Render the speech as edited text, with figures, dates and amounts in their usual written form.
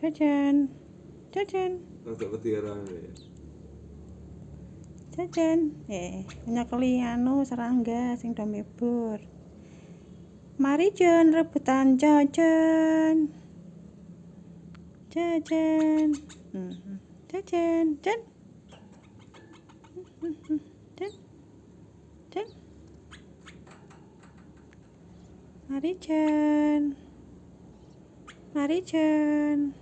Jajan, jajan, Rada ketiaran ya. jajan. Nyekeli anu serangga sing do mebur. Mari Jon rebutan jajan. Jajan. Jajan, jan. Jan. Jan. Mari Jon. Mari Jon.